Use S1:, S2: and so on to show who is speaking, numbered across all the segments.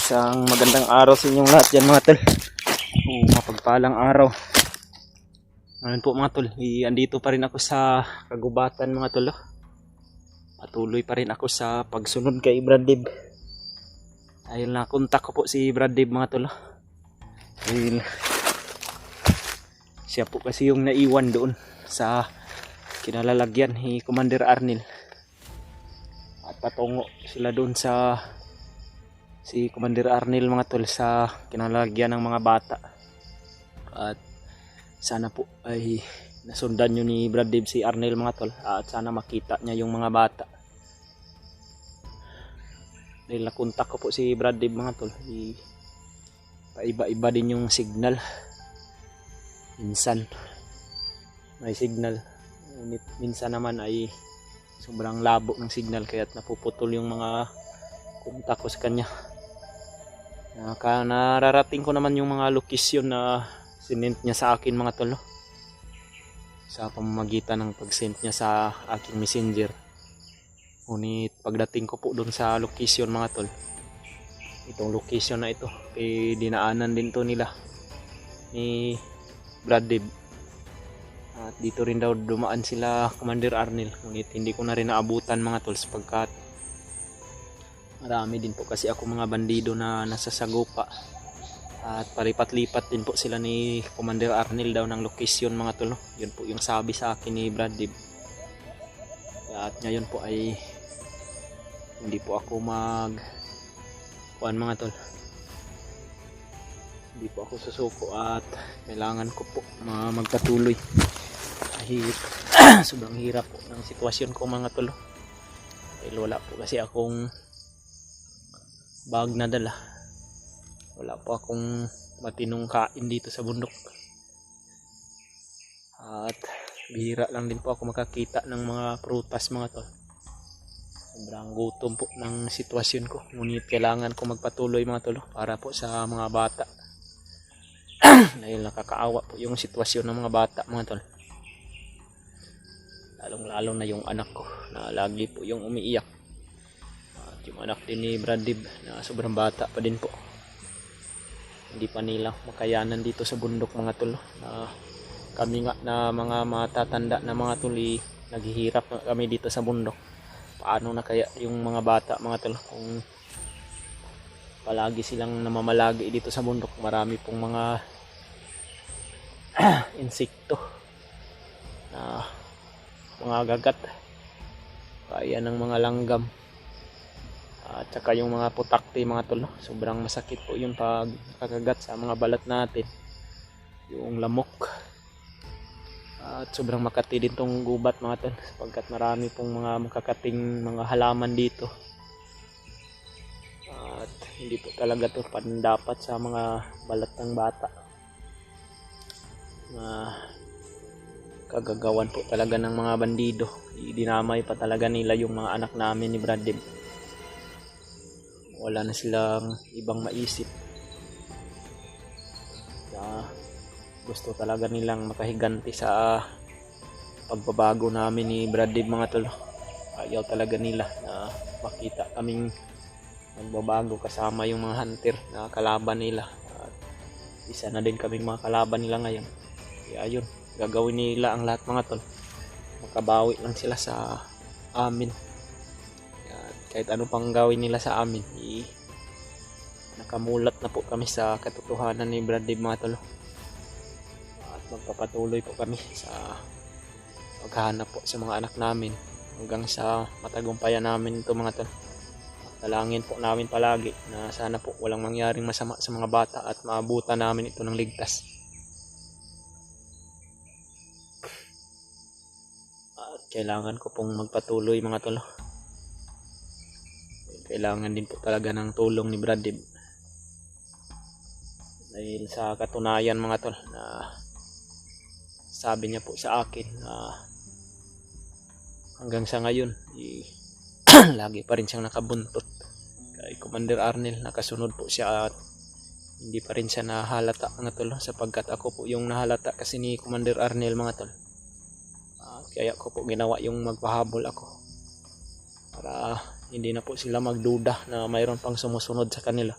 S1: Isang magandang araw sa inyong lahat dyan mga tol. Mapagpalang araw. Ngayon po mga tol, andito pa rin ako sa kagubatan mga tol. Patuloy pa rin ako sa pagsunod kay Brad Dib. Dahil nakontak ko po si Brad Dib mga tol. Dahil siya po kasi yung naiwan doon sa kinalalagyan ni Commander Arnel. At patungo sila doon sa si Commander Arnel mga tol sa kinalalagyan ng mga bata. At sana po ay nasundan nyo ni Brad Dib si Arnel mga tol, at sana makita niya yung mga bata. Dahil nakontak ko po si Brad Dib mga tol, paiba-iba din yung signal. Minsan may signal, minsan naman ay sobrang labo ng signal, kaya't napuputol yung mga kontak ko sa kanya. Nararating ko naman yung mga lokasyon na sinend niya sa akin mga tol, sa pamamagitan ng pag-send niya sa aking messenger. Ngunit pagdating ko po doon sa location mga tol, itong location na ito dinaanan din to nila ni Brad Dib, at dito rin daw dumaan sila Commander Arnel. Ngunit hindi ko na rin naabutan mga tol, sapagkat marami din po kasi ako mga bandido na nasa Sagupa, at palipat-lipat din po sila ni Commander Arnel daw ng location mga tol. Yun po yung sabi sa akin ni Brad Dib. At ngayon po ay hindi po ako mga tol, hindi po ako susuko, at kailangan ko po magpatuloy kahit sobrang hirap po ng sitwasyon ko mga tol. Dahil wala po kasi akong bag na dala, wala po akong matinong kain dito sa bundok, at bihira lang din po ako makakita ng mga prutas mga tol. Sobrang gutom po ng sitwasyon ko, ngunit kailangan ko magpatuloy mga tol para po sa mga bata. Dahil nakakaawa po yung sitwasyon ng mga bata mga tol, lalong-lalo na yung anak ko na lagi po yung umiiyak. Yung anak din ni Brad Dib na sobrang bata pa din po, hindi pa nila makayanan dito sa bundok mga tol. Kami nga na mga matatanda na mga tol, naghihirap kami dito sa bundok. Paano na kaya yung mga bata mga tol kung palagi silang namamalagi dito sa bundok? Marami pong mga insekto na mga gagat, kaya ng mga langgam, at saka yung mga putakti mga tol. Sobrang masakit po yung pag kakagat sa mga balat natin, yung lamok. At sobrang makati din tong gubat mga tol, sapagkat marami pong mga makakating mga halaman dito, at hindi po talaga to pandapat sa mga balat ng bata. Kagagawan po talaga ng mga bandido. Dinamay pa talaga nila yung mga anak namin ni Brad Dib. Wala na silang ibang maisip. Gusto talaga nilang makahiganti sa pagbabago namin ni Brad Dib mga tol. Ayaw talaga nila na makita kaming nagbabago kasama yung mga hunter na kalaban nila. At isa na din kaming mga kalaban nila ngayon. Kaya ayun, gagawin nila ang lahat mga tol, makabawi lang sila sa amin. Kahit ano pang gawin nila sa amin, nakamulat na po kami sa katotohanan ni Brad Dib mga tol. At magpapatuloy po kami sa paghahanap po sa mga anak namin hanggang sa matagumpayan namin ito mga tol. Dalangin po namin palagi na sana po walang mangyaring masama sa mga bata at maabutan namin ito ng ligtas. At kailangan ko pong magpatuloy mga tol. Kailangan din po talaga ng tulong ni Brad Dib. Dahil sa katunayan mga tol, na sabi niya po sa akin na hanggang sa ngayon lagi pa rin siyang nakabuntot kay Commander Arnel. Nakasunod po siya at hindi pa rin siya nahalata mga tol, sapagkat ako po yung nahalata kasi ni Commander Arnel mga tol. Kaya ko po ginawa yung magpahabol ako para hindi na po sila magduda na mayroon pang sumusunod sa kanila.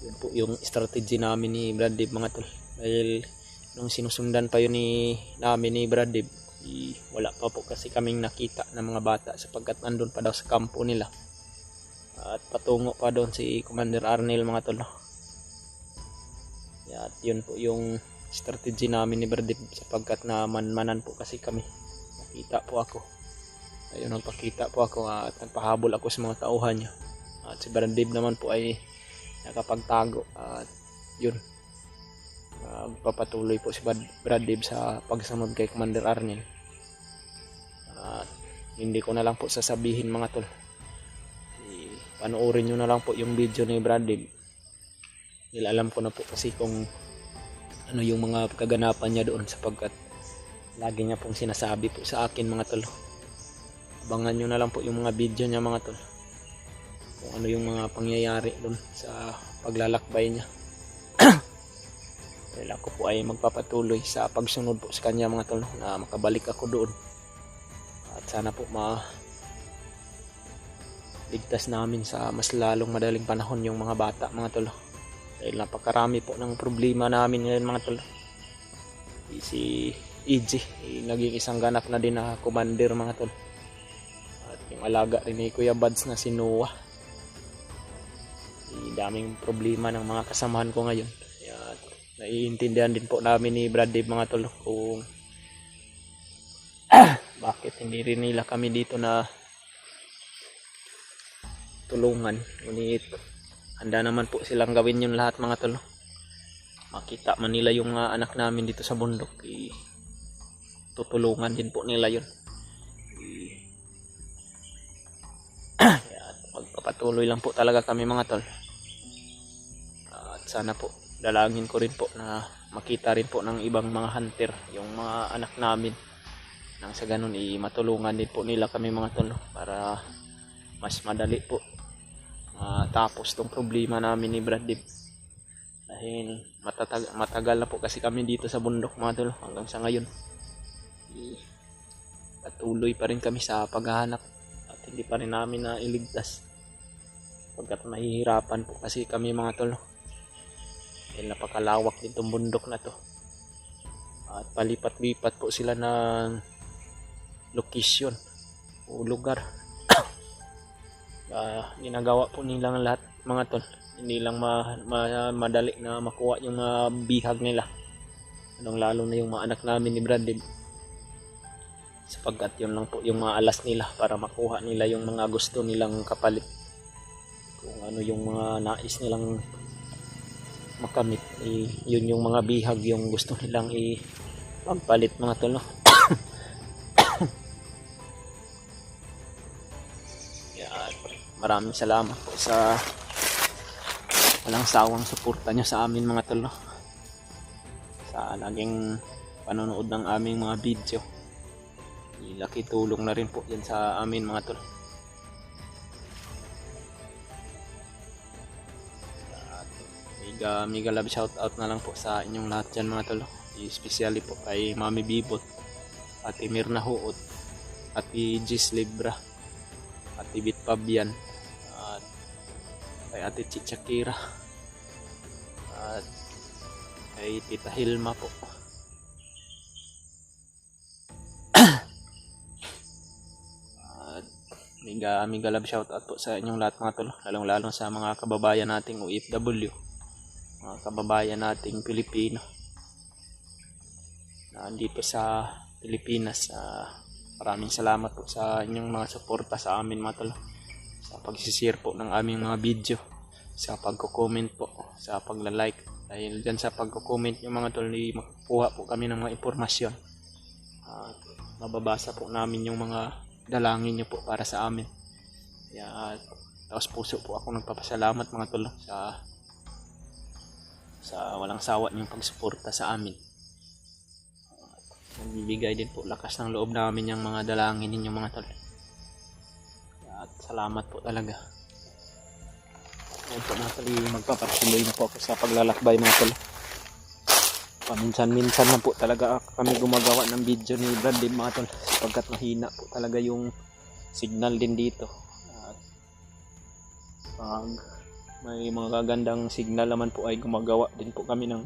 S1: Yun po yung strategy namin ni Brad Dave mga tol. Dahil nung sinusundan pa yun namin ni Brad Dave, wala pa po kasi kaming nakita ng mga bata sapagkat nandun pa daw sa kampo nila. At patungo pa doon si Commander Arnel mga tol. At yun po yung strategy namin ni Brad Dave sapagkat namanmanan po kasi kami. Nakita po ako. Ayun, nagpakita po ako at nagpahabol ako sa mga tauhan niya. At si Brad Dave naman po ay nakapagtago at yun, magpapatuloy po si Brad Dave sa pagsunod kay Commander Arnel. At hindi ko na lang po sasabihin mga tol, panoorin nyo na lang po yung video ni Brad Dave. Dahil alam ko na po kasi kung ano yung mga kaganapan niya doon sapagkat lagi niya pong sinasabi po sa akin mga tol. Abangan nyo na lang po yung mga video niya mga tol, kung ano yung mga pangyayari doon sa paglalakbay niya. Dahil ako po ay magpapatuloy sa pagsunod po sa kanya mga tol, na makabalik ako doon at sana po ligtas namin sa mas lalong madaling panahon yung mga bata mga tol. Dahil napakarami po ng problema namin ngayon mga tol. Si EG naging isang ganap na din na commander mga tol, at yung alaga rin ni Kuya Buds na si Noah. Daming problema ng mga kasamahan ko ngayon. Kaya naiintindihan din po namin ni Brad Dave mga tol kung bakit hindi rin nila kami dito na tulungan. Ngunit handa naman po silang gawin yun lahat mga tol. Makita man nila yung anak namin dito sa bundok, tutulungan din po nila yun. Kaya magpapatuloy lang po talaga kami mga tol. Sana po dalangin ko rin po na makita rin po ng ibang mga hunter yung mga anak namin, nang sa ganun matulungan din po nila kami mga tol para mas madali po tapos tong problema namin ni Brad Dave. Dahil matagal na po kasi kami dito sa bundok mga tol, hanggang sa ngayon patuloy pa rin kami sa paghahanap at hindi pa rin namin na iligtas pagkat mahihirapan po kasi kami mga tol. Dahil napakalawak din itong bundok na to at palipat-lipat po sila ng location o lugar. Ginagawa po nilang lahat mga tol, hindi lang madali na makuha yung bihag nila, lalo na yung mga anak namin ni Brad Dave, sapagkat yun lang po yung mga alas nila para makuha nila yung mga gusto nilang kapalit, kung ano yung mga nais nilang makamit, yun yung mga bihag yung gusto nilang magpalit mga tol. Maraming salamat po sa walang sawang suporta nyo sa amin mga tol, sa laging panonood ng aming mga video. Laki tulong na rin po yan sa amin mga tol. Mega love shout out na lang po sa inyong lahat dyan mga tol, especially po kay Mami Bibot, Ate Mirna Huot, Ate Gis Libra, Ate Bit Pabian, at kay Ate Chicha Kira, at kay Tita Hilma po. At mega love shout out po sa inyong lahat mga tol, lalong sa mga kababayan nating OFW, mga kababayan nating Pilipino na andito sa Pilipinas. Maraming salamat po sa inyong mga suporta sa amin mga tol, sa pagsishare po ng aming mga video, sa pagko-comment po, sa pagla-like. Dahil dyan sa pagko-comment yung mga tol, makukuha po kami ng mga impormasyon, mababasa po namin yung mga dalangin nyo po para sa amin. Kaya taos puso po ako nagpapasalamat mga tol sa walang sawa niyong pagsuporta sa amin. Nagbibigay din po lakas ng loob namin yung mga dalangin ninyo mga tol. At salamat po talaga. Ngayon po mga tol, magpapatuloy na po ako sa paglalakbay mga tol. Paminsan-minsan na po talaga kami gumagawa ng video ni Brad Dave mga tol, sapagkat mahina po talaga yung signal din dito. At pag may mga kagandang signal naman po ay gumagawa din po kami ng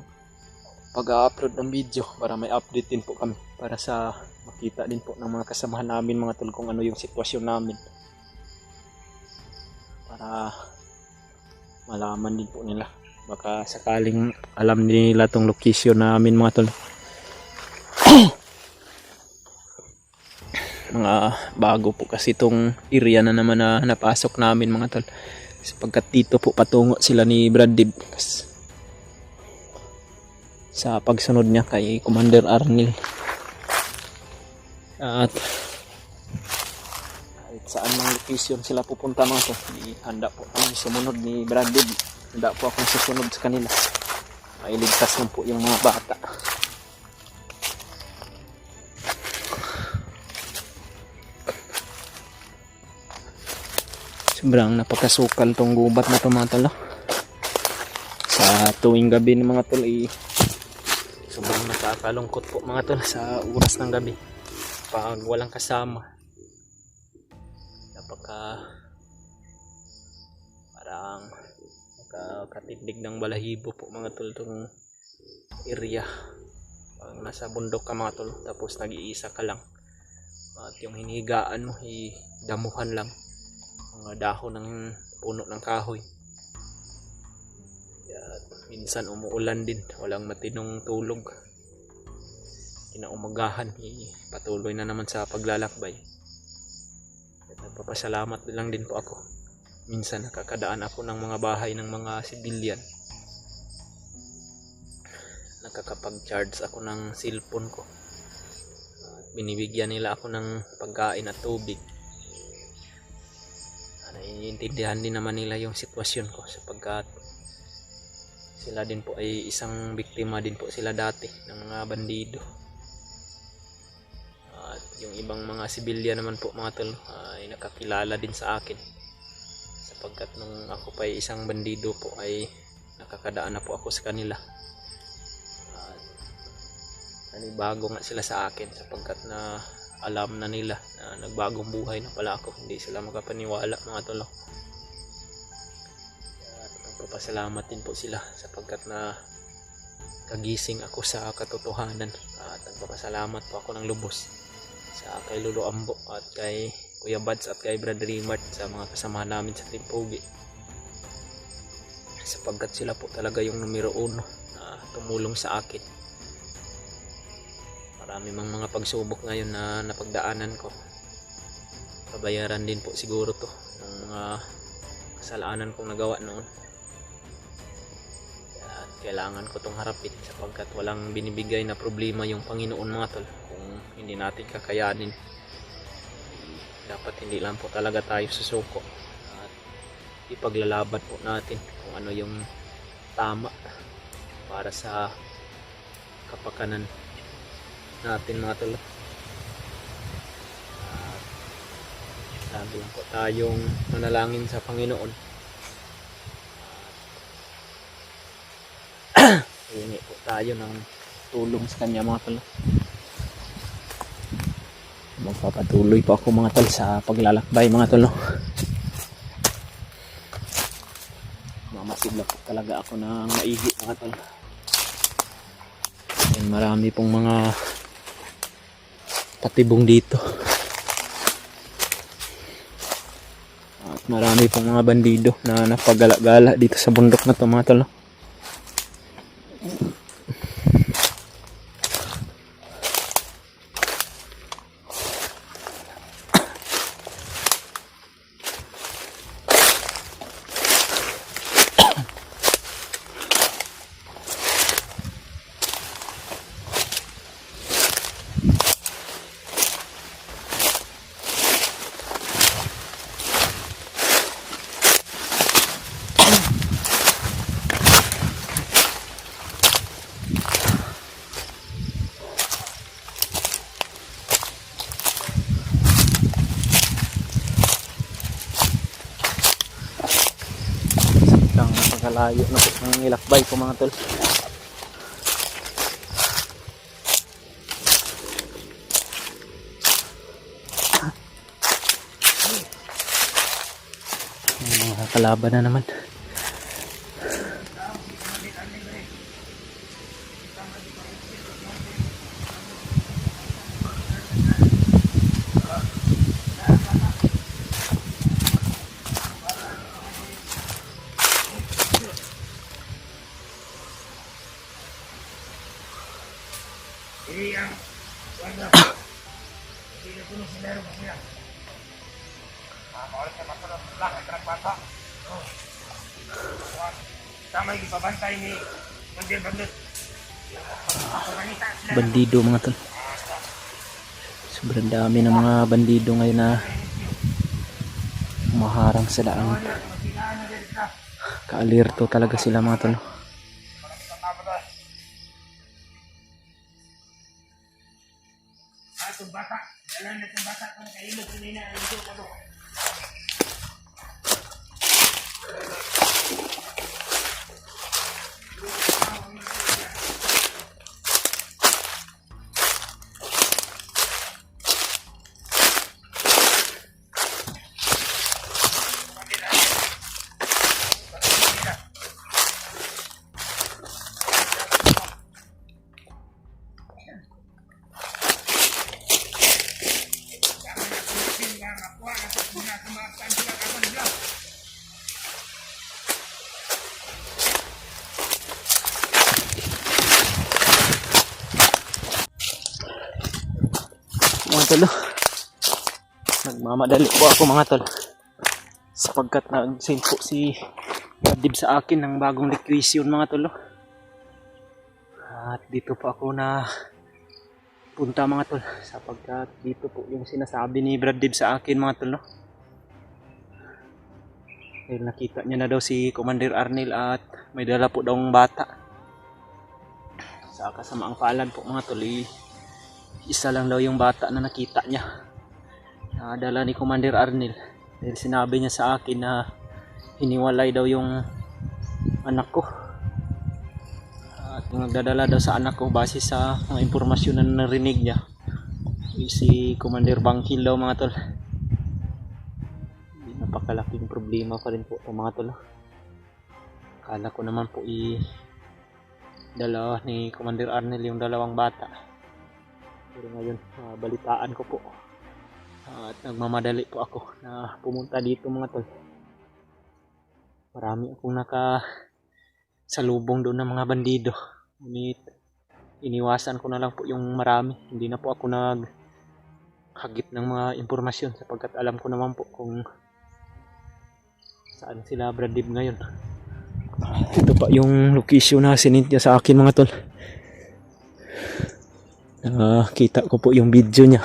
S1: pag-upload ng video para may update din po kami para sa makita din po ng mga kasamahan namin mga tol kung ano yung sitwasyon namin para malaman din po nila, baka sakaling alam nila tong location namin mga tol. Mga bago po kasi itong area na naman na napasok namin mga tol, sapagkat dito po patungo sila ni Brad Dib sa pagsunod niya kay Commander Arnil. At kahit saan mga location sila pupunta mga tol, handa po kami sumunod ni Brad Dib, handa po akong susunod sa kanila, mailigtas lang po yung mga bata. Sobrang napakasukal tong gubat na to mga tol. Sa tuwing gabi ng mga tol sobrang nakakalungkot po mga tol sa oras ng gabi pag walang kasama. Parang nakakatindig ng balahibo po mga tol tong area pag nasa bundok ka mga tol, tapos nag-iisa ka lang at yung hinihigaan mo damuhan lang, mga dahon ng puno ng kahoy. At minsan umuulan din, walang matinong tulog. Kinaumagahan patuloy na naman sa paglalakbay. At nagpapasalamat lang din po ako, minsan nakakadaan ako ng mga bahay ng mga civilian, nakakapag-charge ako ng cellphone ko at binibigyan nila ako ng pagkain at tubig. Naiintindihan din naman nila yung sitwasyon ko sapagkat sila din po ay isang biktima din po sila dati ng mga bandido. At yung ibang mga sibilyan naman po mga tol ay nakakilala din sa akin sapagkat nung ako pa ay isang bandido po ay nakakadaan na po ako sa kanila. At bago nga sila sa akin sapagkat na alam na nila na nagbagong buhay na pala ako, hindi sila makapaniwala mga tol. At nagpapasalamat din po sila sapagkat na kagising ako sa katotohanan. At nagpapasalamat po ako ng lubos sa kay Lolo Ambo at kay Kuya Bads at kay Brad Rimart sa mga kasama namin sa Team Pogi, sapagkat sila po talaga yung numero 1 na tumulong sa akin. Marami mga pagsubok ngayon na napagdaanan ko, kabayaran din po siguro to ng mga kasalanan kong nagawa noon. At kailangan ko tong harapin sapagkat walang binibigay na problema yung Panginoon mga tol kung hindi natin kakayanin. Dapat hindi lang po talaga tayo susuko at ipaglalaban po natin kung ano yung tama para sa kapakanan natin mga tol. Sabi lang po tayong manalangin sa Panginoon. Hingi po tayo ng tulong sa kanya mga tol. Magpapatuloy po ako mga tol sa paglalakbay mga tol. Mamasigla po talaga ako ng maigi mga tol. And marami pong mga patibong dito at marami pong mga bandido na napagala-gala dito sa bundok na to mga tol. Napakalayo na po ng ilakbay ko mga tol. Mga kalaban na naman. Bandido mga tol. Sobrang dami ng mga bandido ngayon na maharang sa daan. Kaalirto talaga sila mga tol. Mga tol, nagmamadali po ako mga tol sapagkat nag-send po si Dib sa akin ng bagong requisition mga tol. At dito po ako na punta mga tol sapagkat dito po yung sinasabi ni Brad Dib sa akin mga tol. Dahil nakita niya na daw si Commander Arnel at may dala po daw ng bata. Sa kasamaang palad po mga tol, isa lang daw yung bata na nakita niya, dala ni Commander Arnel. Dahil sinabi niya sa akin na hiniwalay daw yung anak ko at yung nagdadala daw sa anak ko base sa mga impormasyon na narinig niya si Commander Bangkil daw mga tol. Napakalaking problema pa rin po ito mga tol. Akala ko naman po dala ni Commander Arnel yung dalawang bata. Pero ngayon, balitaan ko po at nagmamadali po ako na pumunta dito mga tol. Marami akong nakasalubong doon ng mga bandido. Ngunit iniwasan ko na lang po yung marami. Hindi na po ako naghagip ng mga impormasyon sapagkat alam ko naman po kung saan sila Brad Dib ngayon. Ito pa yung location na sinint niya sa akin mga tol. Kita ko po yung video niya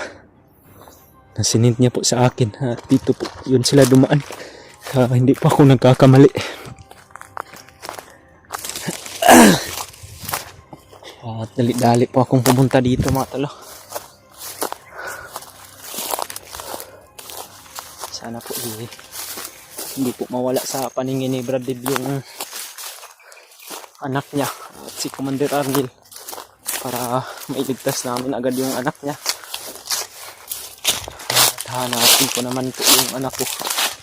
S1: na sinint niya po sa akin at dito po yun sila dumaan. Hindi po ako nagkakamali. At dali-dali po akong pumunta dito mga talo. Sana po hindi po mawala sa paningin ni Brad Dib yung anak niya at si Commander Arnel, para mailigtas namin agad yung anak niya. At hanapin ko naman po yung anak ko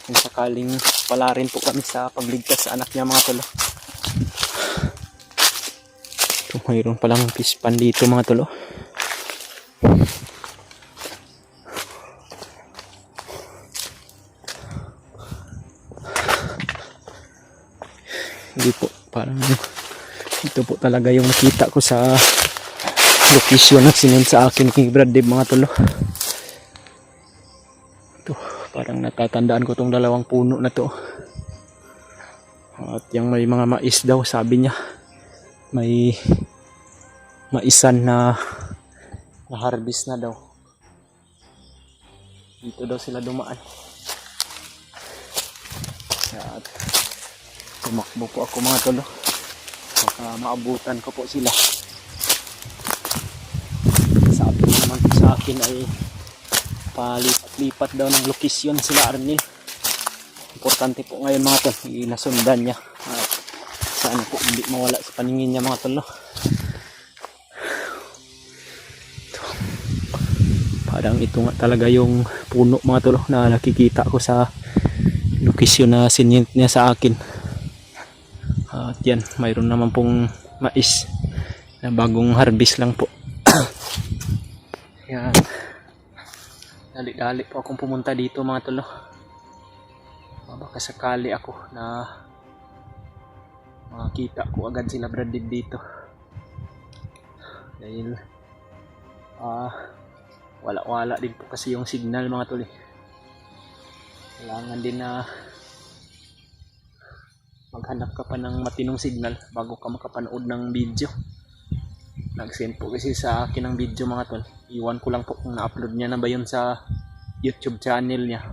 S1: kung sakaling wala rin po kami sa pagligtas sa anak niya mga tolo. Ito, mayroon palang fish pan dito mga tolo. Hindi po, parang ito po talaga yung nakita ko sa location na sinend sa akin ni Brad Dib mga tolo. Ito, parang natatandaan ko tong dalawang puno na to. At yung may mga mais daw, sabi niya. May maisan na harvest na daw. Dito daw sila dumaan. At tumakbo po ako mga tolo. Baka maabutan ko po sila. Sabi naman sa akin ay palipat-lipat daw ng location sila Arnel. Importante po ngayon mga tol, inasundan niya at sana po hindi mawala sa paningin niya mga tol. Parang ito nga talaga yung puno mga tol na nakikita ko sa location na sinint niya sa akin. At yan, mayroon naman pong mais na bagong harvest lang po. Yan. Dali-dali po akong pumunta dito mga tol. Baka sakali ako na makita ko agad sila Brad dito. Dahil wala din po kasi yung signal mga tol. Kailangan din na maghanap ka pa ng matinong signal bago ka makapanood ng video. Nag-send po kasi sa akin ng video mga tol. Iwan ko lang po kung na-upload niya na ba yun sa YouTube channel niya.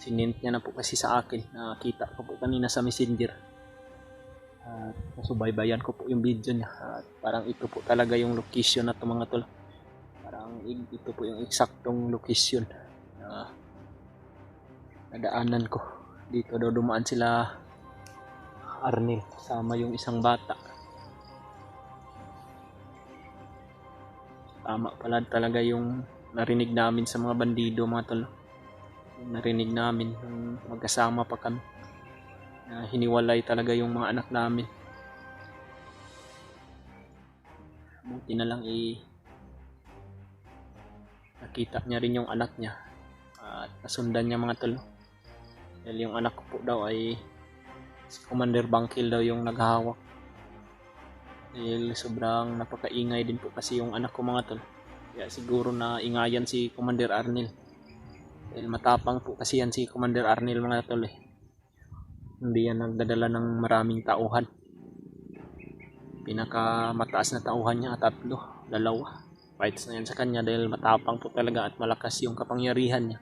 S1: Sinint niya na po kasi sa akin. Nakita ko po kanina sa messenger. At nasubaybayan ko po yung video niya. At parang ito po talaga yung location na ito mga tol. Parang ito po yung eksaktong location na nadaanan ko. Dito daw dumaan sila Arnel sama yung isang bata. Tama pala talaga yung narinig namin sa mga bandido mga tol. Yung narinig namin nung magkasama pa kami. Na hiniwalay talaga yung mga anak namin. Buti na lang nakita niya rin yung anak niya. At nasundan niya mga tol. Dahil yung anak ko po daw ay si Commander Bangkil daw yung naghahawak. Dahil sobrang napakaingay din po kasi yung anak ko mga tol. Kaya siguro na ingayan si Commander Arnel. Dahil matapang po kasi yan si Commander Arnel mga tol eh. Hindi yan nagdadala ng maraming tauhan. Pinakamataas na tauhan niya 3, 2. Fights na yan sa kanya dahil matapang po talaga at malakas yung kapangyarihan niya.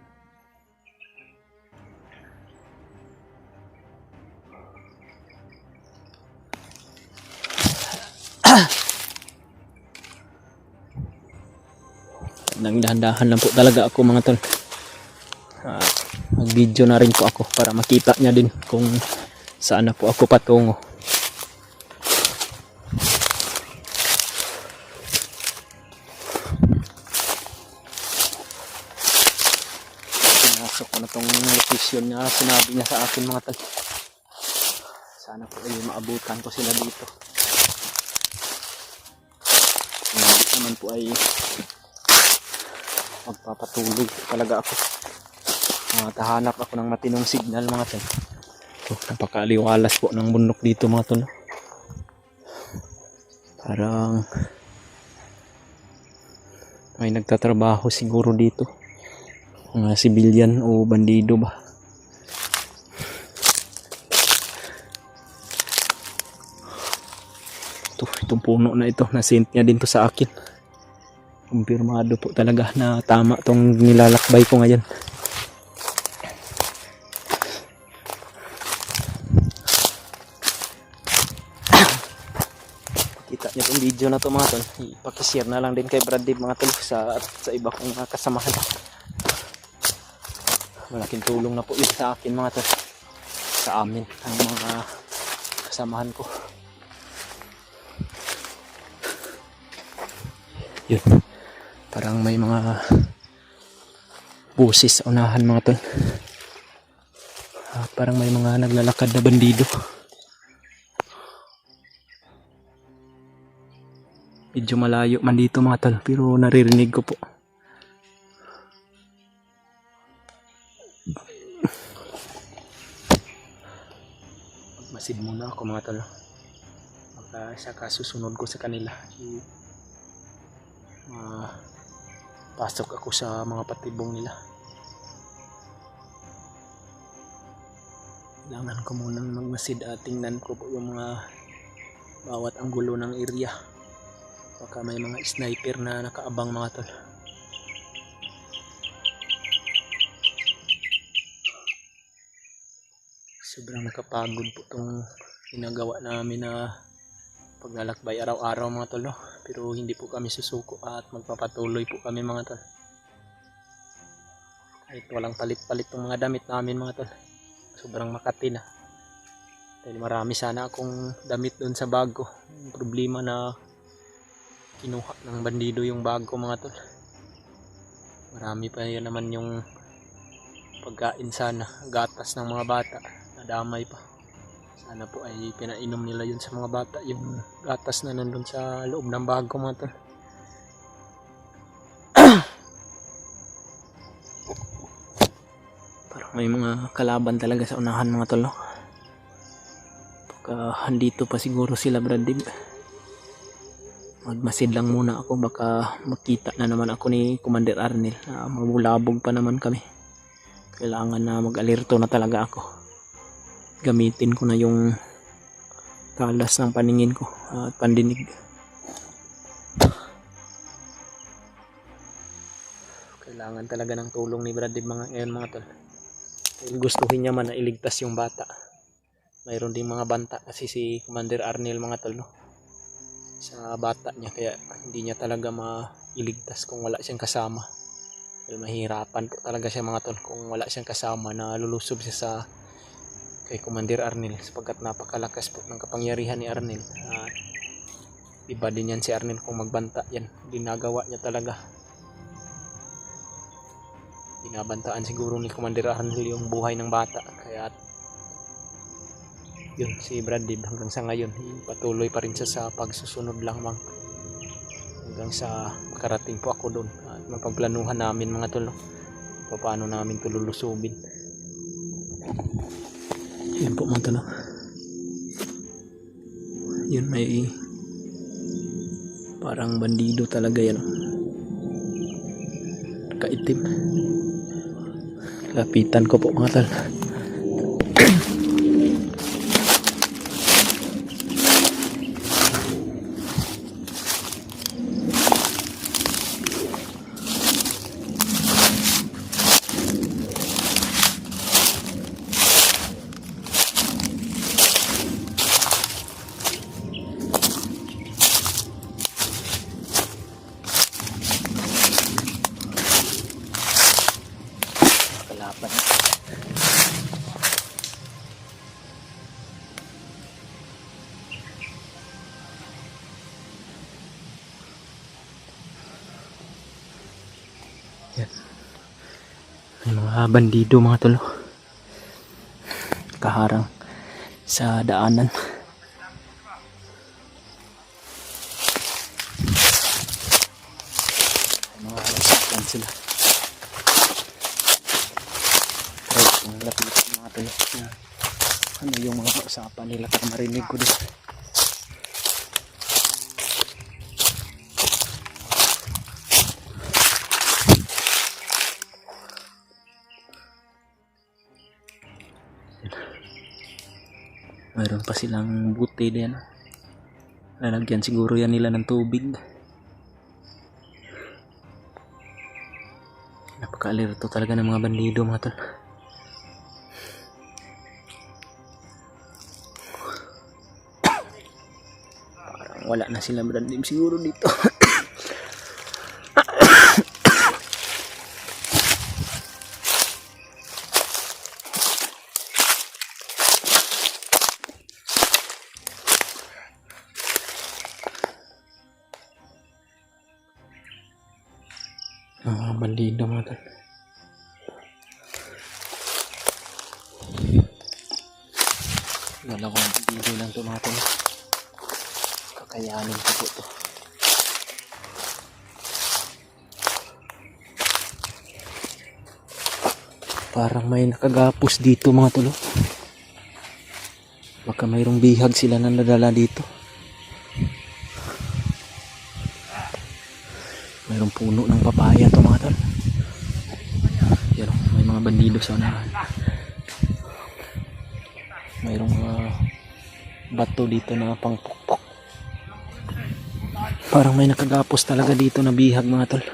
S1: Nagdahan-dahan lang po talaga ako mga tol. Mag-video na rin po ako para makita niya din kung saan na po ako patungo. Pinasok ko na tong location niya. Sinabi niya sa akin mga tol. Sana po ay maabutan ko sila dito. Hindi naman po ay magpapatuloy talaga ako. Tahanap ako ng matinong signal mga tol. Napakaliwalas po ng bundok dito mga tol. Parang may nagtatrabaho siguro dito. Mga civilian o bandido ba. Itong puno na ito, na-sent niya din to sa akin. Kumpirmado po talaga na tama tong nilalakbay ko ngayon. Kita niyo tong video na to mga tol. Ipakishare na lang din kay Brad mga tol sa iba kong kasamahan. Malaking tulong na po yun sa akin mga tol. Sa amin ang mga kasamahan ko. Yun. Parang may mga busis sa unahan mga tol. Parang may mga naglalakad na bandido. Medyo malayo man dito mga tol, pero naririnig ko po. Magmasid muna ako mga tol. Saka susunod ko sa kanila. Pasok ako sa mga patibong nila. Kailangan ko munang magmasid at tingnan ko po yung mga bawat anggulo ng area. Baka may mga sniper na nakaabang mga tol. Sobrang nakapagod po itong ginagawa namin na paglalakbay araw-araw mga tol, no? Pero hindi po kami susuko at magpapatuloy po kami mga tol. Kahit walang palit-palit ng mga damit namin mga tol. Sobrang makati na. Dahil marami sana akong damit doon sa bago. Yung problema na kinuha ng bandido yung bago mga tol. Marami pa yun naman yung pagkain sana, gatas ng mga bata, nadamay pa. Sana po ay pinainom nila yun sa mga bata, yung gatas na nandun sa loob ng bag ko mga tol. Parang may mga kalaban talaga sa unahan mga tol, no? Pagka andito pa siguro sila Brad Dib, magmasid lang muna ako, baka makita na naman ako ni Commander Arnel. Mabulabog pa naman kami, kailangan na mag-alerto na talaga ako. Gamitin ko na yung talas ng paningin ko at pandinig. Kailangan talaga ng tulong ni Brad Dib ngayon mga tol. Gustuhin niya man na iligtas yung bata. Mayroon ding mga banta kasi si Commander Arnel mga tol, no? Sa bata niya, kaya hindi niya talaga mailigtas kung wala siyang kasama. Dahil mahirapan po talaga siya mga tol kung wala siyang kasama na lulusob siya sa kay Commander Arnel, sapagkat napakalakas po ng kapangyarihan ni Arnel. Iba din yan si Arnel kung magbanta yan. Ginagawa niya talaga. Binabantaan siguro ni Commander Arnel yung buhay ng bata. Kaya yun, si Brad Dib hanggang sa ngayon patuloy pa rin siya sa pagsusunod lang hanggang sa makarating po ako doon at mapagplanuhan namin mga tol, paano namin ito lulusubin. Yun po mga tol, yun may parang bandido talaga yan, kaitim. Lapitan ko po mga tol. Kalaban. Yan. May mga bandido mga tol, kaharang sa daanan. Mga alasakan sila. Lapit mga tol. Ano yung mga usapan nila para marinig ko din. Mayroon pa silang buti din. Lalagyan siguro yan nila ng tubig. Napaka-alerto talaga ng mga bandido mga tol. Parang wala na sila Brad Dib siguro dito. Bandido mga tol. Dalawang bandido lang ito mga tol. Kakayanin ko po ito. Parang may nakagapos dito mga tol. Baka mayroong bihag sila na nadala dito. Mayroong puno ng papaya ito mga tol. Yan, may mga bandido sa unahan. Mayroong mga bato dito na pangpukpok. Parang may nakagapos talaga dito na bihag mga tol.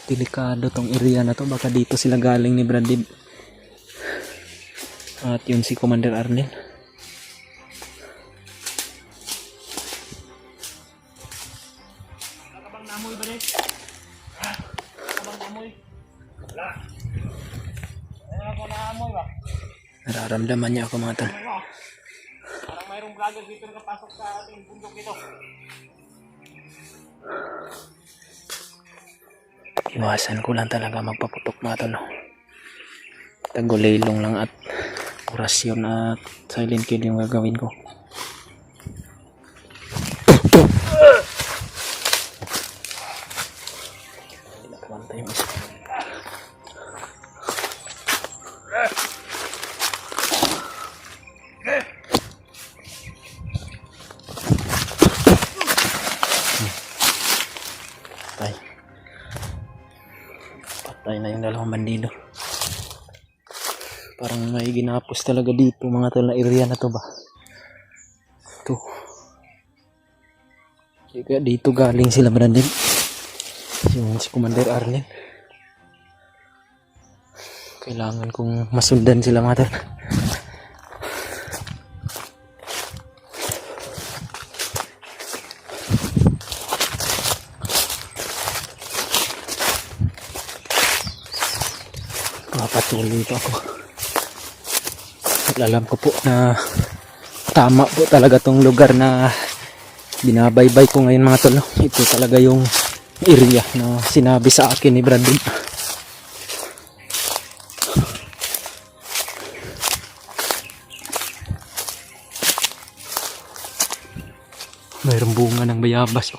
S1: Delikado tong area na to. Baka dito sila galing ni Brad Dib. At yun si Commander Arnel. Kabang namoy ba rin? Kabang namoy? Wala. Ayun ako naamoy ba? Nararamdaman niya ako mga tol. Parang mayroong vlogger dito nakapasok sa ating bundok dito. Iwasan ko lang talaga magpaputok mga tol. Taguliylong lang at orasyon at silent kill yung gagawin ko. Kumanta yung isa. Patay. Patay na yung dalawang bandido. Parang may ginapos talaga dito mga tol na area na to ba. Ito. Kaya dito galing sila Brandon. Yung si Commander Arnel. Kailangan kong masundan sila mga tol. Papatuloy pa ako. Alam ko po na tama po talaga tong lugar na binabaybay ko ngayon mga tol. Ito talaga yung area na sinabi sa akin ni Brandon. Mayroong bunga ng bayabas.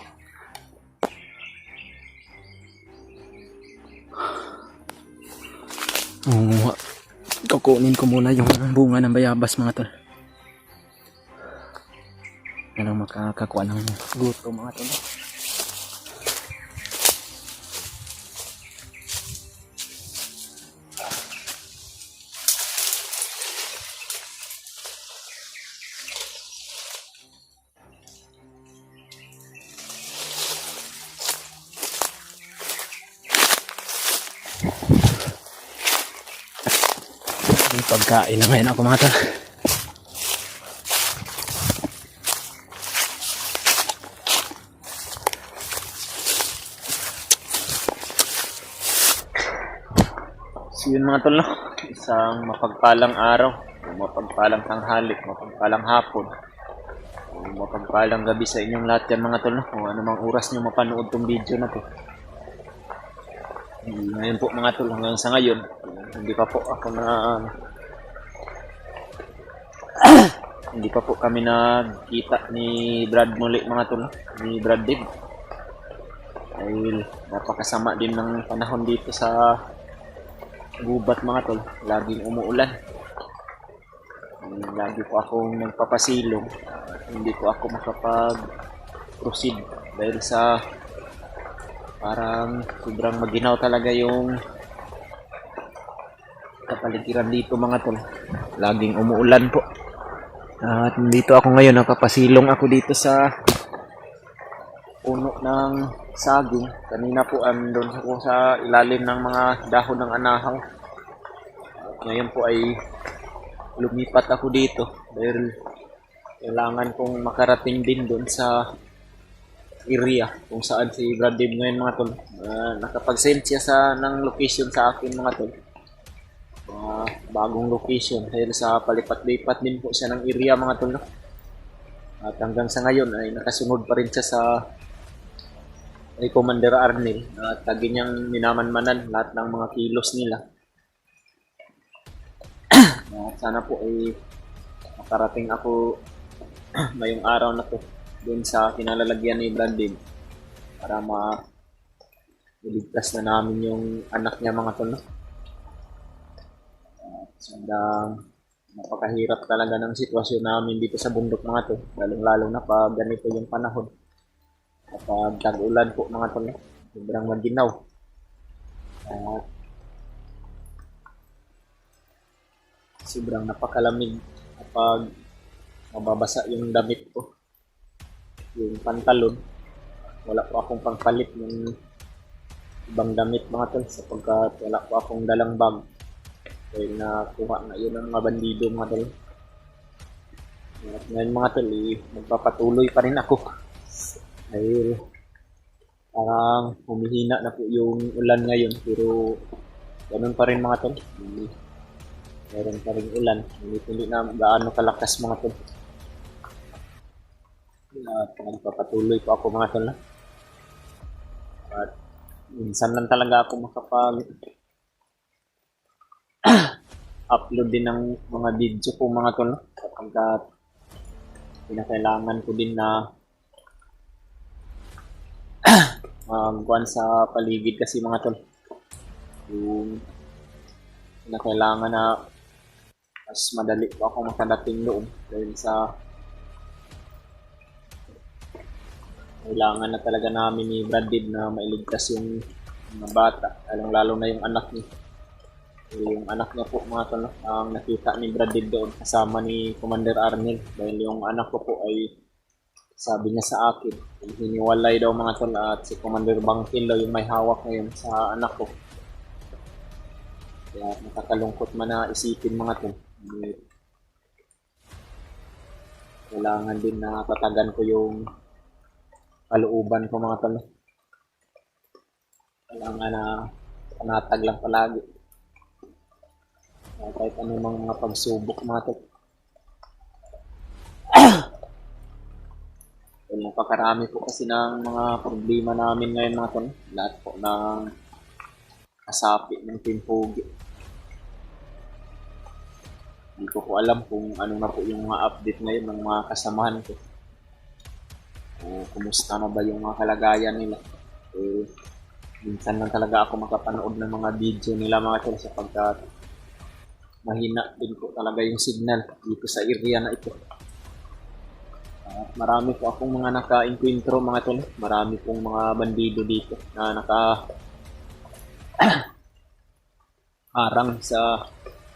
S1: Kukunin ko muna yung bunga ng bayabas mga tol. Yan ang makakakuha ng guto mga tol. May pagkain na ngayon ako mga tol. So yun mga tol, no? Isang mapagpalang araw, mapagpalang tanghali, mapagpalang hapon, mapagpalang gabi sa inyong lahat yan mga tol, no? Kung anumang oras nyo mapanood tong video na to. Ngayon po mga tol, hanggang sa ngayon hindi pa po ako na hindi pa po kami nagkita ni Brad muli mga tol, ni Brad Dib. Dahil napakasama din ng panahon dito sa gubat mga tol, laging umuulan. Lagi po akong nagpapasilong, hindi po ako makapag-proceed dahil sa parang sobrang maginaw talaga yung kapaligiran dito mga tol. Laging umuulan po. At dito ako ngayon, nakapasilong ako dito sa puno ng saging. Kanina po andun ako sa ilalim ng mga dahon ng anahaw. At ngayon po ay lumipat ako dito dahil kailangan kong makarating din doon sa area kung saan si Brad Dib ngayon mga tol. Nakapag-send siya ng location sa akin mga tol. Bagong location dahil sa palipat-lipat din po siya ng area mga tol. At hanggang sa ngayon ay nakasunod pa rin siya sa ay Commander Arnel at lagi niyang minamanmanan lahat ng mga kilos nila. Sana po ay makarating ako ngayong araw na to dun sa kinalalagyan ni Brandon para iligtas na namin yung anak niya mga tol. Sandang napakahirap talaga ng sitwasyon namin dito sa bundok mga tol, lalong-lalo na pag ganito yung panahon. Kapag tag-ulan po mga tol, sobrang maginaw. At sobrang napakalamig kapag mababasa yung damit ko, yung pantalon. Wala po akong pangpalit ng ibang damit mga tol sapagkat wala po akong dalang bag. Dahil nakuha na yun ang mga bandido mga tol. At ngayon mga tol, magpapatuloy pa rin ako. Dahil parang humihina na po yung ulan ngayon. Pero ganun pa rin mga tol. Meron pa rin ulan. Hindi na gaano kalakas mga tol. At magpapatuloy po ako mga tol. At minsan lang talaga ako upload din ng mga video ko mga tol, no? Kapag pinakailangan ko din na magkuhan sa paligid kasi mga tol. Yung pinakailangan na mas madali po ako makadating doon dahil sa kailangan na talaga namin ni Brandid na mailigtas yung mga bata, lalo na yung anak niya. Yung anak niya po mga tol, ang nakita ni Brandid doon kasama ni Commander Arnel dahil yung anak ko po ay sabi niya sa akin, hiniwalay daw mga tol at si Commander Bangkil daw yung may hawak ngayon sa anak ko. Kaya nakakalungkot man na isipin mga tol. Kailangan din na tatagan ko yung kalooban ko mga tol. Kailangan na panatag lang palagi. Kahit anumang mga pagsubok mga tol. Napakarami po kasi ng mga problema namin ngayon mga tol. Lahat po ng kasapi ng Timpogi. Hindi ko po alam kung ano na po yung mga update ngayon ng mga kasamahan ko. O kumusta na ba yung mga kalagayan nila. Minsan lang talaga ako makapanood ng mga video nila mga tol sapagkat mahina din po talaga yung signal dito sa area na ito. At marami po akong mga naka-encuentro mga tol. Marami pong mga bandido dito na harang sa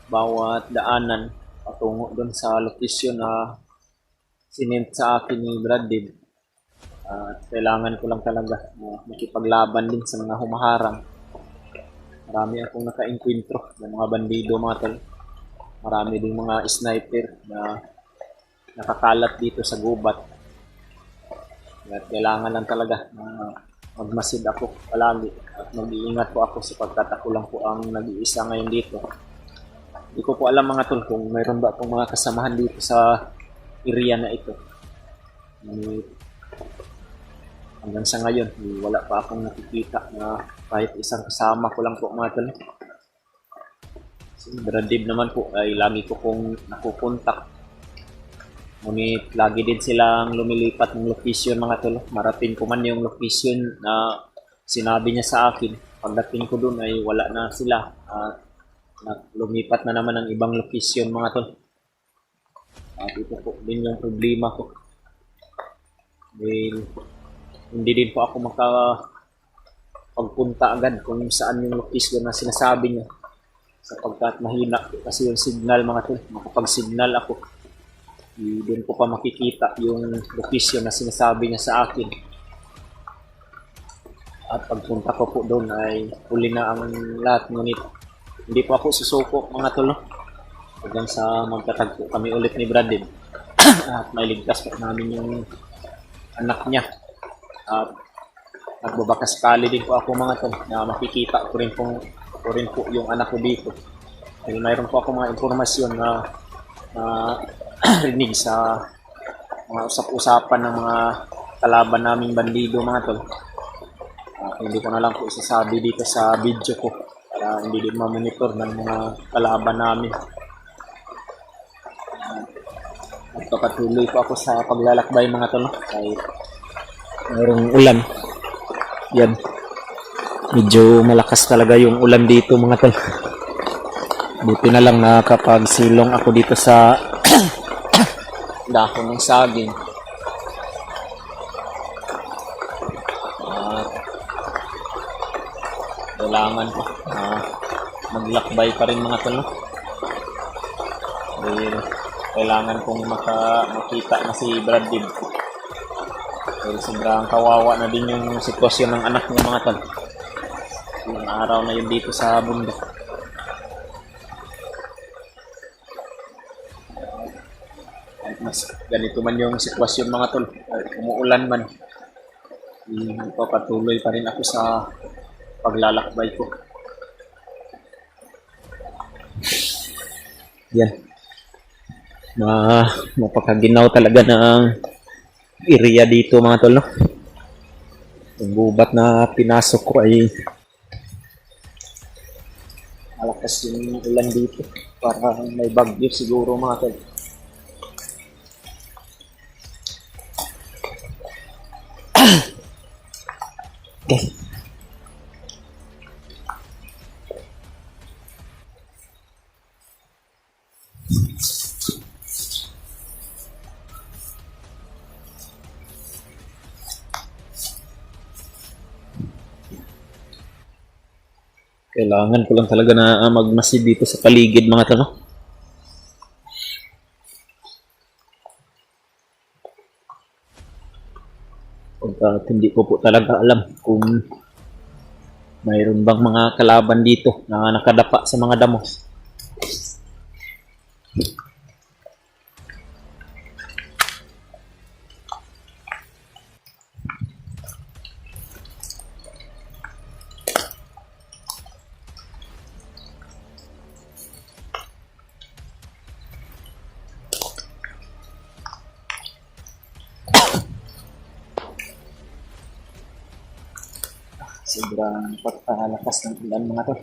S1: bawat daanan patungo doon sa location na sinent sa akin ni Brandid. At kailangan ko lang talaga makipaglaban din sa mga humaharang. Marami akong naka-encuentro ng mga bandido mga tol. Marami din mga sniper na nakakalat dito sa gubat. At kailangan lang talaga magmasid ako palagi at mag-iingat po ako sapagkat ako lang po ang nag-iisa ngayon dito. Hindi ko po alam mga tol kung mayroon ba akong mga kasamahan dito sa area na ito. Hanggang sa ngayon, wala pa akong nakikita na kahit isang kasama ko lang po mga tol. Si Brandib naman po ay lagi ko pong nakukontak. Ngunit lagi din silang lumilipat ng location mga tol. Marating ko man yung location na sinabi niya sa akin. Pagdating ko doon ay wala na sila. Lumipat na naman ng ibang location mga tol. At ito po din yung problema ko. Dahil hindi din po ako makapagpunta agad kung saan yung location na sinasabi niya. Sapagkat mahina kasi yung signal mga tol. Makapag-signal ako. Doon ko pa makikita yung location na sinasabi niya sa akin. At pagpunta ko po doon ay huli na ang lahat. Ngunit hindi po ako susuko mga tol. Hanggang sa magtatagpo kami ulit ni Brandon. At mailigtas po namin yung anak niya. At nagbabakasakali din po ako mga tol na makikita ko rin po yung anak ko dito. Dahil mayroon po ako mga informasyon na rinig sa mga usap-usapan ng mga kalaban naming bandido mga tol. Hindi ko na lang po isasabi dito sa video ko para hindi din ma-monitor ng mga kalaban namin. Patuloy po ako sa paglalakbay mga tol kahit mayroong ulan. Yan, medyo malakas talaga yung ulan dito mga tol. Buti na lang na kapag silong ako dito sa dahon ng saging. Kailangan ko maglakbay pa rin mga tol. Dahil kailangan kong makita na si Brandon. Dahil sobrang kawawa na din yung sitwasyon ng anak niya mga tol. Yung araw na yun dito sa bundok. Mas ganito man yung sitwasyon mga tol. Umuulan man. Patuloy pa rin ako sa paglalakbay ko. Yan. Mapakaginaw talaga ng area dito mga tol. No? Yung gubat na pinasok ko ay malakas yung ulan dito. para may bagyo siguro mga tol. Okay. Kailangan ko lang talaga na magmasid dito sa paligid mga tol. Pagkat hindi ko po talaga alam kung mayroon bang mga kalaban dito na nakadapa sa mga damos. Sobrang pagkalakas ng ulan mga tol.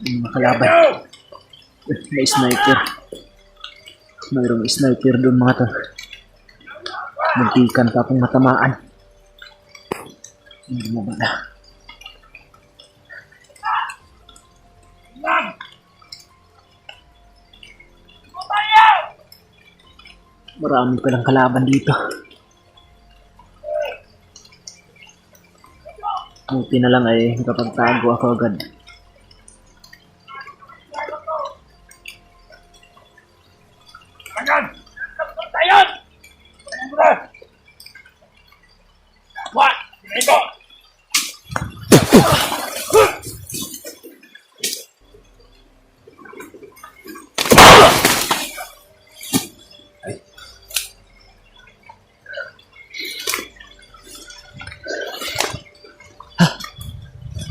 S1: Yung mga kalaban. May sniper. Mayroong sniper doon mga tol. Muntikan pa akong matamaan. Hindi mo ba na? Marami palang kalaban dito. Buti na lang ay nakapagtago ako agad.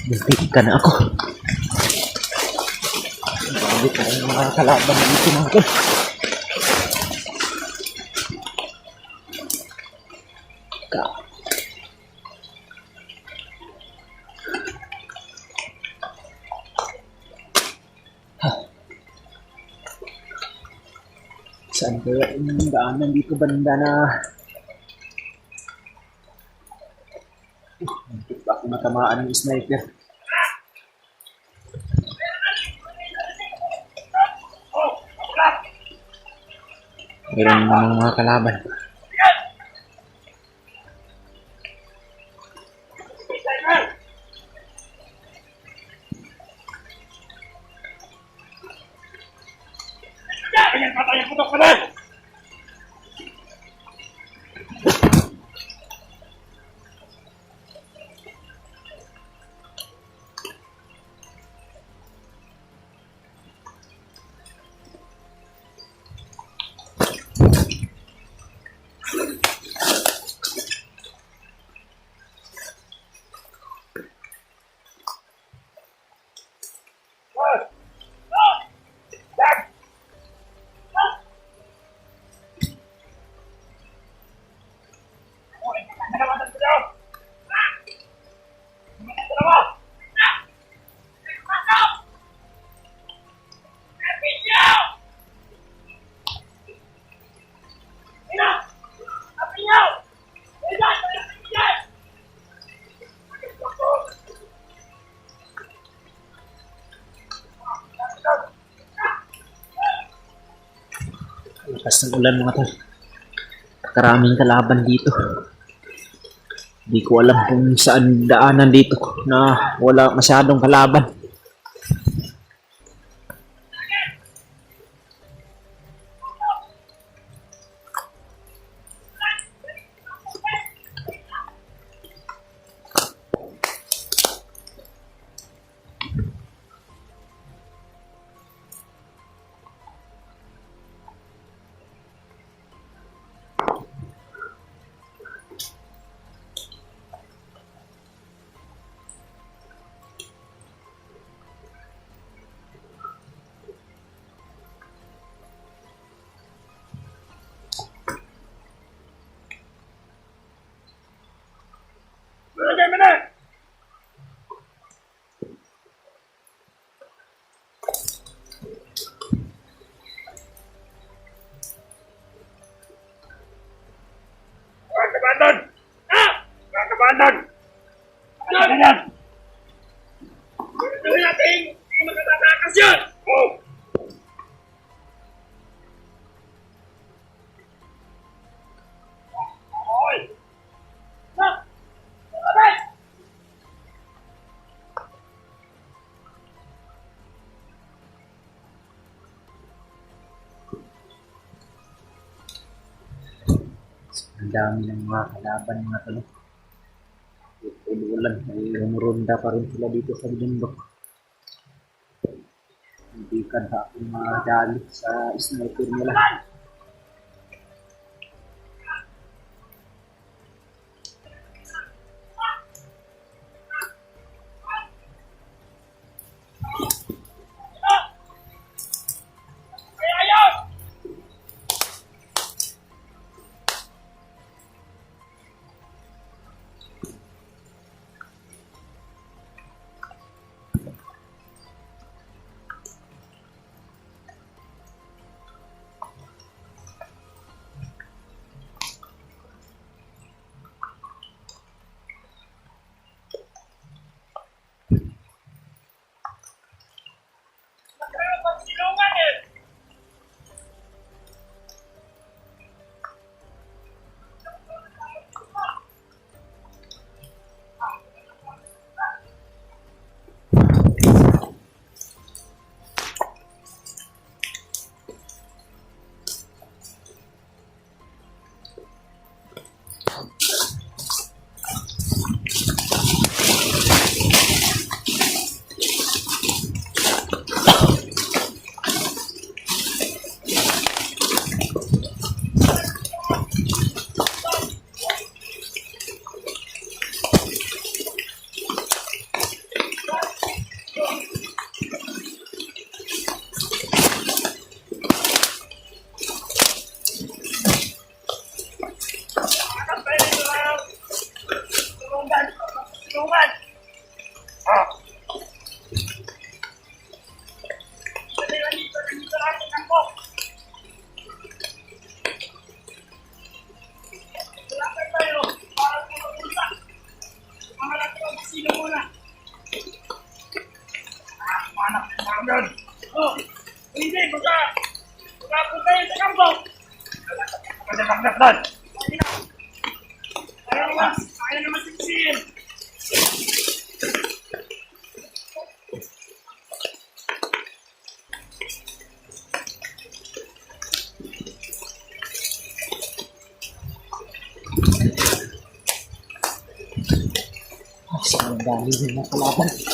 S1: Muntikan na ako. Balik na yung mga kalaban na dito mga tol. Saan kaya yung daanan dito banda na hindi pa ako matamaan ng sniper. Meron namang mga kalaban. Lakas ng ulan mga tol. Karaming kalaban dito. Hindi ko alam kung saan daanan dito na wala masyadong kalaban. Ang dami ng mga kalaban mga talo. Ulan, may rumurunda pa rin sila dito sa bundok. Hindi ka na akong madali sa sniper nila.
S2: Hindi, baka punta yun sa kampo. Pagdagdag. Ayaw naman sipsin.
S1: Ang dami din na kalaban.